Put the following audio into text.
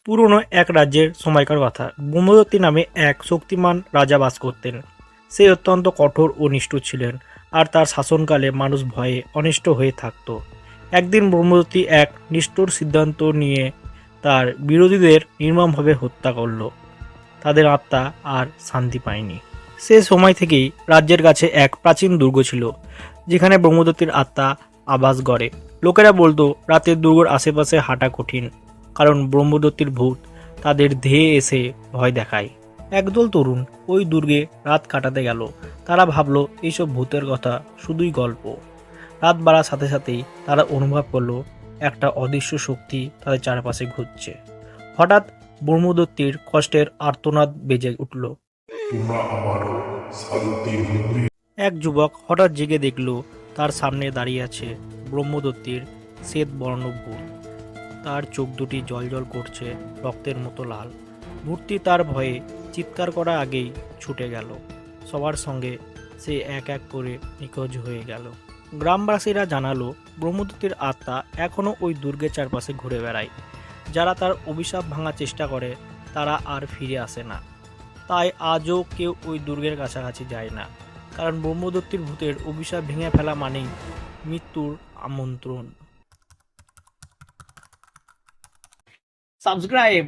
পুরনো এক রাজ্যের সময়কার কথা। ব্রহ্মদত্তি নামে এক শক্তিমান রাজা বাস করতেন। সে অত্যন্ত কঠোর ও নিষ্ঠুর ছিলেন, আর তার শাসনকালে মানুষ ভয়ে অনিষ্ট হয়ে থাকত। একদিন ব্রহ্মদত্তি এক নিষ্ঠুর সিদ্ধান্ত নিয়ে তার বিরোধীদের নির্মমভাবে হত্যা করল। তাদের আত্মা আর শান্তি পায়নি। সে সময় থেকেই রাজ্যের কাছে এক প্রাচীন দুর্গ ছিল, যেখানে ব্রহ্মদত্তির আত্মা আবাস গড়ে। লোকেরা বলতো রাতের দুর্গের আশেপাশে হাঁটা কঠিন, কারণ ব্রহ্মদত্তির ভূত তাদের ধেয়ে এসে ভয় দেখায়। একদল তরুণ ওই দুর্গে রাত কাটাতে গেল। তারা ভাবলো এইসব ভূতের কথা শুধুই গল্প। রাত বাড়ার সাথে সাথেই তারা অনুভব করলো একটা অদৃশ্য শক্তি তাদের চারপাশে ঘুরছে। হঠাৎ ব্রহ্মদত্তির কষ্টের আর্তনাদ বেজে উঠল। তোমরা আমারও শান্তির মন্দির। এক যুবক হঠাৎ জেগে দেখল তার সামনে দাঁড়িয়ে আছে ব্রহ্মদত্তির শ্বেত বর্ণ ভূত। তার চোখ দুটি জ্বলজ্বল করছে, রক্তের মতো লাল। ভূতটি তার ভয়ে চিৎকার করা আগেই ছুটে গেল। সবার সঙ্গে সে এক এক করে নিখোঁজ হয়ে গেল। গ্রামবাসীরা জানালো ব্রহ্মদত্তির আত্মা এখনও ওই দুর্গের চারপাশে ঘুরে বেড়ায়। যারা তার অভিশাপ ভাঙার চেষ্টা করে তারা আর ফিরে আসে না। তাই আজও কেউ ওই দুর্গের কাছাকাছি যায় না, কারণ ব্রহ্মদত্তির ভূতের অভিশাপ ভেঙে ফেলা মানেই মৃত্যুর আমন্ত্রণ। সাবস্ক্রাইব।